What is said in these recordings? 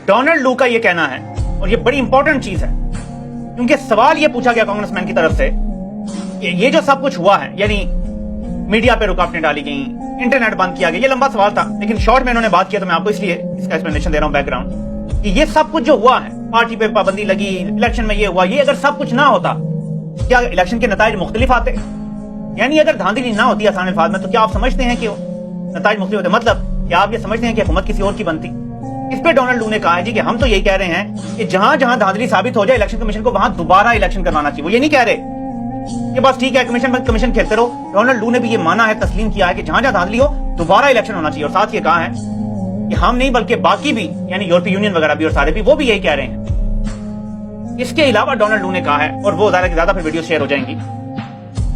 Donald लू का ये कहना है, और ये बड़ी इंपॉर्टेंट चीज है, क्योंकि सवाल ये पूछा गया कांग्रेसमैन की तरफ से कि ये जो सब कुछ हुआ है, यानी मीडिया पे रुकावटें डाली गई, इंटरनेट बंद किया गया, ये लंबा सवाल था, लेकिन शॉर्ट में इन्होंने बात किया तो मैं आपको इसलिए इसका एक्सप्लेनेशन दे रहा हूं बैकग्राउंड, कि ये सब कुछ जो हुआ है, पार्टी पे पाबंदी लगी, इलेक्शन में ये हुआ, ये अगर सब कुछ ना होता, क्या इलेक्शन के नताइज मुख्तलिफ आते? यानी अगर धांधली ना होती आसान अल्फाज में, तो क्या आप समझते हैं कि नताइज मुख्तलिफ होते? मतलब क्या आप ये समझते हैं कि हुकूमत किसी और की बनती? इस पे डोनाल्ड लू ने कहा है जी कि हम तो यही कह रहे हैं कि जहां जहां धांधली साबित हो जाए, इलेक्शन कमीशन को वहां दोबारा इलेक्शन करवाना चाहिए। वो ये नहीं कह रहे कि बस ठीक है कमीशन खेलते रहो। डोनाल्ड लू ने भी ये माना है, तस्लीम किया है कि जहां जहां धांधली हो दोबारा इलेक्शन होना चाहिए। और साथ ये कहा है कि हम नहीं बल्कि बाकी भी, यानी यूरोपीय यूनियन वगैरह भी और सारे भी, वो भी यही कह रहे हैं। इसके अलावा डोनाल्ड लू ने कहा है, और वो ज्यादा से ज्यादा फिर वीडियो शेयर हो जाएंगी,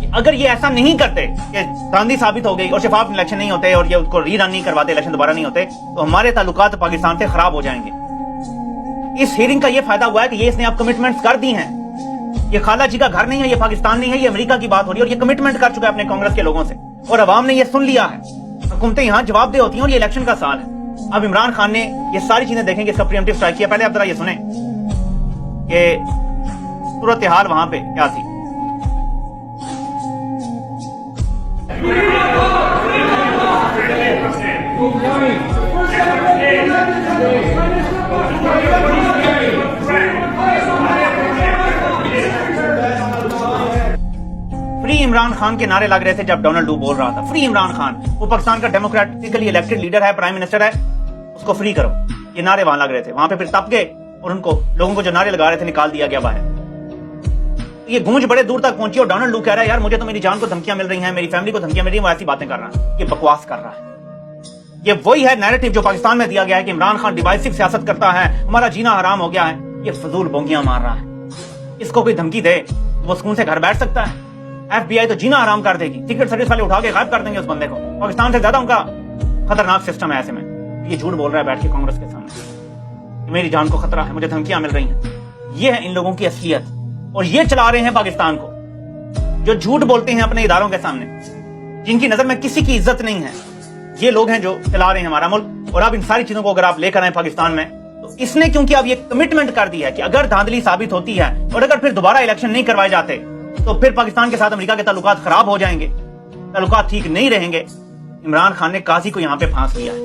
कि अगर ये ऐसा नहीं करते कि धांधली साबित हो गई और शफाफ इलेक्शन नहीं होते और ये उसको रीरन नहीं करवाते, इलेक्शन दोबारा नहीं होते, तो हमारे ताल्लुकात पाकिस्तान से खराब हो जाएंगे। इस हियरिंग का ये फायदा हुआ है कि ये इसने अब कमिटमेंट्स कर दी हैं। ये खाला जी का घर नहीं है, ये पाकिस्तान नहीं है, ये अमेरिका की बात हो रही है, और ये कमिटमेंट कर चुका है अपने कांग्रेस के लोगों से, और अवाम ने ये सुन लिया है। हुकूमतें यहाँ जवाबदेह होती हैं, और ये इलेक्शन का साल है। अब इमरान खान ने ये सारी चीजें देखेंगे, इसका प्रीएम्प्टिव स्ट्राइक किया। पहले आप जरा ये सुने कि सूरत हाल वहां पे क्या थी। फ्री इमरान खान के नारे लग रहे थे जब डोनाल्ड लू बोल रहा था। फ्री इमरान खान, वो पाकिस्तान का डेमोक्रेटिकली इलेक्टेड लीडर है, प्राइम मिनिस्टर है, उसको फ्री करो। ये नारे वहां लग रहे थे। वहां पे फिर तप गए और उनको लोगों को जो नारे लगा रहे थे निकाल दिया गया बाहर। ये गूंज बड़े दूर तक पहुंची और डोनाल्ड लू कह रहा है यार मुझे तो मेरी जान को धमकियां मिल रही हैं, मेरी फैमिली को धमकियां मिल रही हैं, वो ऐसी बातें कर रहा है। ये बकवास कर रहा है। ये वही है नैरेटिव जो पाकिस्तान में दिया गया है कि इमरान खान डिवाइसिव सियासत करता है, हमारा जीना हराम हो गया है। ये फजूल बोंगियां मार रहा है। इसको कोई धमकी दे वो सुकून से घर बैठ सकता है? FBI तो जीना हराम कर देगी, सीक्रेट सर्विस वाले उठा के गायब कर देंगे उस बंदे को। पाकिस्तान से ज्यादा उनका खतरनाक सिस्टम है ऐसे में। ये झूठ बोल रहा है बैठ के कांग्रेस के सामने, मेरी जान को खतरा है, मुझे धमकियां मिल रही हैं। ये है इन लोगों की असलियत, और ये चला रहे हैं पाकिस्तान को। जो झूठ बोलते हैं अपने इदारों के सामने, जिनकी नजर में किसी की इज्जत नहीं है, ये लोग हैं जो चला रहे हैं हमारा मुल्क। और अब इन सारी चीजों को अगर आप लेकर आए पाकिस्तान में, तो इसने क्योंकि अब ये कमिटमेंट कर दी है कि अगर धांधली साबित होती है और अगर फिर दोबारा इलेक्शन नहीं करवाए जाते, तो फिर पाकिस्तान के साथ अमेरिका के ताल्लुकात खराब हो जाएंगे, ताल्लुकात ठीक नहीं रहेंगे। इमरान खान ने काजी को यहां पे फांस लिया है।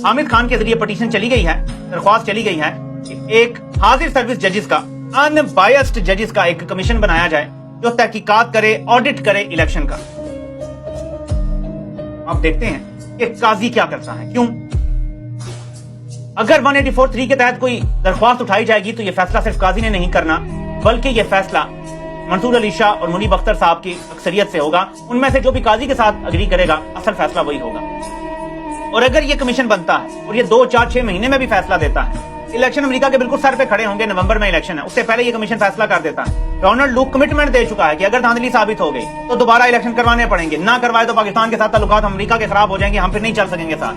हामिद खान के जरिए पटिशन चली गई है, दरख्वास्त चली गई है कि एक हाजिर सर्विस जजेस का, अनबायस्ड जजेस का एक कमीशन बनाया जाए जो तहकीकात करे, ऑडिट करे इलेक्शन का। आप देखते हैं कि काजी क्या करता है। क्यों? अगर 184(3) के तहत कोई दरख्वास्त उठाई जाएगी तो यह फैसला सिर्फ काजी ने नहीं करना, बल्कि यह फैसला मंसूर अली शाह और मुनीब अख्तर साहब की अक्सरियत से होगा। उनमें से जो भी काजी के साथ अग्री करेगा, असल फैसला वही होगा। और अगर ये कमीशन बनता है और ये 2, 4, 6 महीने में भी फैसला देता है, इलेक्शन अमेरिका के बिल्कुल सर पे खड़े होंगे, नवंबर में इलेक्शन है, उससे पहले ये कमीशन फैसला कर देता है। डोनाल्ड लू कमिटमेंट दे चुका है कि अगर धांधली साबित हो गई तो दोबारा इलेक्शन करवाने पड़ेंगे, ना करवाए तो पाकिस्तान के साथ ताल्लुकात अमेरिका के खराब हो जाएंगे, हम फिर नहीं चल सकेंगे साथ।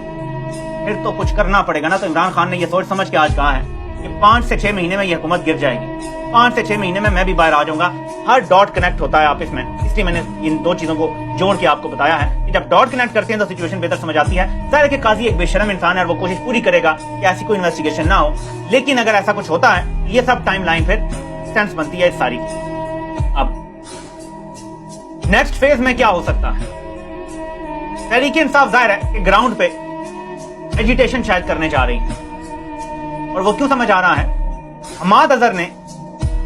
फिर तो कुछ करना पड़ेगा ना। तो इमरान खान ने यह सोच समझ के आज कहा है कि 5 से 6 महीने में यह हुकूमत गिर जाएगी, 5 से 6 महीने में मैं भी बाहर आ जाऊंगा। हर डॉट कनेक्ट होता है आपस में, इसलिए मैंने इन दो चीजों को जोड़ के आपको बताया है कि जब डॉट कनेक्ट करते हैं तो सिचुएशन बेहतर समझ आती है। जाहिर है कि काजी एक बेशरम इंसान है और वो कोशिश पूरी करेगा कि ऐसी कोई इन्वेस्टिगेशन ना हो, लेकिन अगर ऐसा कुछ होता है, ये सब टाइम लाइन फिर सेंस बनती है इस सारी की। अब नेक्स्ट फेज में क्या हो सकता है? तहरीक इंसाफ जाहिर है कि ग्राउंड पे एजिटेशन शायद करने जा रही है, और वो क्यों समझ आ रहा है? हमाद अजहर ने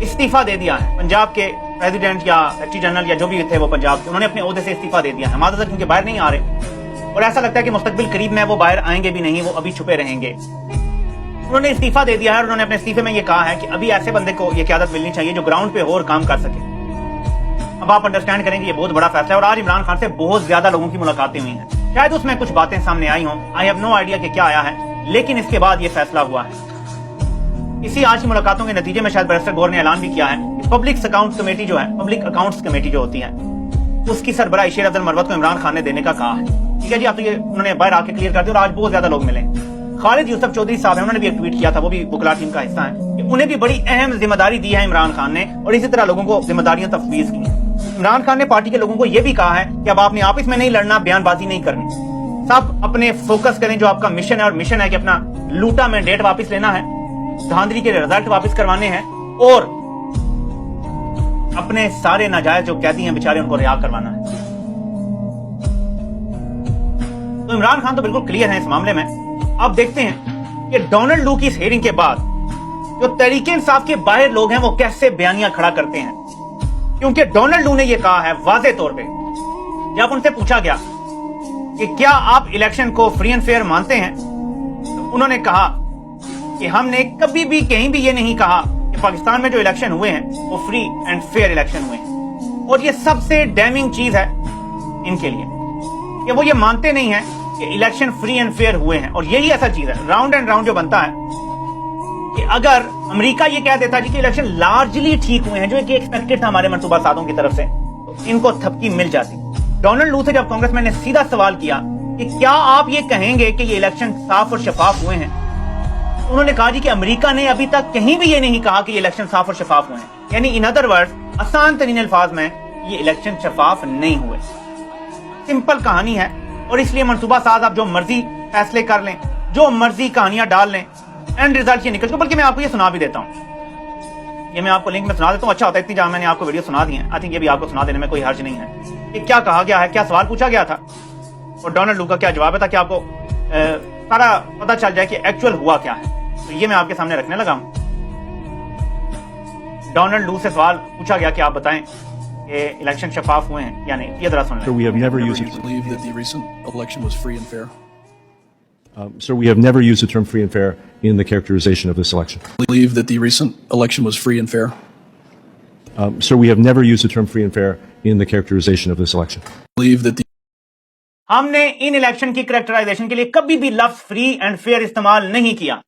इस्तीफा दे दिया है। पंजाब के प्रेसिडेंट या सेक्रेटरी जनरल या जो भी थे वो पंजाब के, उन्होंने अपने ओहदे से इस्तीफा दे दिया है। हमाद अजहर क्योंकि बाहर नहीं आ रहे और ऐसा लगता है कि मुस्तकबिल करीब में वो बाहर आएंगे भी नहीं, वो अभी छुपे रहेंगे। उन्होंने इस्तीफा दे दिया है और उन्होंने अपने इस्तीफे में ये कहा है कि अभी ऐसे बंदे को ये क़यादत मिलनी चाहिए जो ग्राउंड पे और काम कर सके। अब आप अंडरस्टैंड करेंगे ये बहुत बड़ा फैसला है, और आज इमरान खान से बहुत ज्यादा लोगों की मुलाकातें हुई हैं। शायद उसमें कुछ बातें सामने आई हों, आई हैव नो आइडिया कि क्या आया है, लेकिन इसके बाद ये फैसला हुआ है। इसी आज की मुलाकातों के नतीजे में शायद बैरिस्टर गौर ने ऐलान भी किया है कि पब्लिक अकाउंट्स कमेटी जो है, पब्लिक अकाउंट्स कमेटी जो होती है, उसकी सरबराही शेर अब्दुल मरवत को इमरान खान ने देने का कहा है। ठीक है जी, आप तो ये उन्होंने बाहर आके क्लियर कर दिया और आज बहुत ज्यादा लोग मिले। खालिद यूसुफ चौधरी साहब हैं, उन्होंने भी एक ट्वीट किया था, वो भी बुकला टीम का हिस्सा है, कि उन्हें भी बड़ी अहम जिम्मेदारी दी है इमरान खान ने, और इसी तरह लोगों को जिम्मेदारियां तफवीज की हैं। इमरान खान ने पार्टी के लोगों को यह भी कहा है कि अब आपने आपस में नहीं लड़ना, बयानबाजी नहीं करनी, सब अपने फोकस करें जो आपका मिशन है, और मिशन है कि अपना लूटा मैंडेट वापस लेना है धांधली के रिजल्ट वापस करवाने हैं और अपने सारे नाजायज जो कैदी हैं बेचारे उनको रिहा करवाना है। तो इमरान खान तो बिल्कुल क्लियर है इस मामले में। अब देखते हैं कि डोनाल्ड लू की इस हेयरिंग के बाद जो तहरीक इंसाफ के बाहर लोग हैं वो कैसे बयानियां खड़ा करते हैं, क्योंकि डोनाल्ड लू ने यह कहा है वाज़े तौर पे, जब उनसे पूछा गया कि क्या आप इलेक्शन को फ्री एंड फेयर मानते हैं, तो उन्होंने कहा कि हमने कभी भी कहीं भी ये नहीं कहा कि पाकिस्तान में जो इलेक्शन हुए हैं वो फ्री एंड फेयर इलेक्शन हुए हैं। और ये सबसे डैमिंग चीज है इनके लिए कि वो ये मानते नहीं है कि इलेक्शन फ्री एंड फेयर हुए हैं। और यही ऐसा चीज है, राउंड एंड राउंड जो बनता है कि अगर अमेरिका ये कह देता जी कि इलेक्शन लार्जली ठीक हुए हैं, जो कि एक्सपेक्टेड था हमारे मनसूबा साजों की तरफ से, तो इनको थपकी मिल जाती। डोनाल्ड लू से जब कांग्रेसमैन ने सीधा सवाल किया कि क्या आप ये कहेंगे कि ये इलेक्शन साफ और शफाफ हुए हैं, तो उन्होंने कहा जी कि अमेरिका ने अभी तक कहीं भी ये नहीं कहा कि ये इलेक्शन साफ और शफाफ हुए हैं। यानी इन अदर वर्ड्स, आसान तरीन अल्फाज में, ये इलेक्शन शफाफ नहीं हुए। सिंपल कहानी है। और इसलिए मनसूबा साज आप जो मर्जी फैसले कर लें, जो मर्जी कहानियां डाल लें, एंड रिजल्ट ये निकल। बल्कि मैं आपको ये सुना भी देता हूं, ये मैं आपको लिंक में सुना देता हूं। अच्छा होता है, इतनी जहां मैंने आपको वीडियो सुना दी है, आई थिंक ये भी आपको सुना देने में कोई हर्ज नहीं है कि क्या कहा गया है, क्या सवाल पूछा गया था और डोनाल्ड लू का क्या जवाब है, ताकि आपको सारा पता चल जाए कि एक्चुअल हुआ क्या है। तो ये मैं आपके सामने रखने लगा हूं। डोनाल्ड लू से सवाल पूछा गया कि आप बताएं कि इलेक्शन शफाफ हुए हैं या नहीं। ये जरा सुन लें। Sir, we have never used You believe that the recent election was free and fair? Sir, we have never used the term free and fair in the characterization of this election. Believe that the recent election was free and fair? Sir, we have never used the term free and fair in the characterization of this election. Believe that the हमने इन election की characterisation के लिए कभी भी लफ्ज free and fair इस्तेमाल नहीं किया।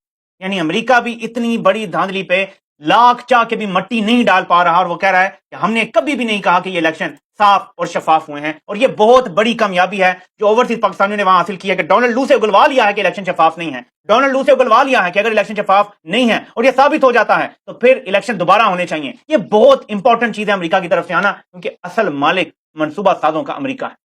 यानी अमेरिका भी इतनी बड़ी धांधली पे लाख चाह के भी मट्टी नहीं डाल पा रहा, और वो कह रहा है कि हमने कभी भी नहीं कहा कि ये इलेक्शन साफ और शफाफ हुए हैं। और ये बहुत बड़ी कामयाबी है जो ओवरसीज पाकिस्तानियों ने वहां हासिल की है कि डोनाल्ड लू से उगलवा लिया है कि इलेक्शन शफाफ नहीं है। डोनाल्ड लू से उगलवा लिया है कि अगर इलेक्शन शफाफ नहीं है और ये साबित हो जाता है तो फिर इलेक्शन दोबारा होने चाहिए। ये बहुत इंपॉर्टेंट चीज है अमेरिका की तरफ से आना, क्योंकि असल मालिक मनसूबा साजों का अमेरिका है।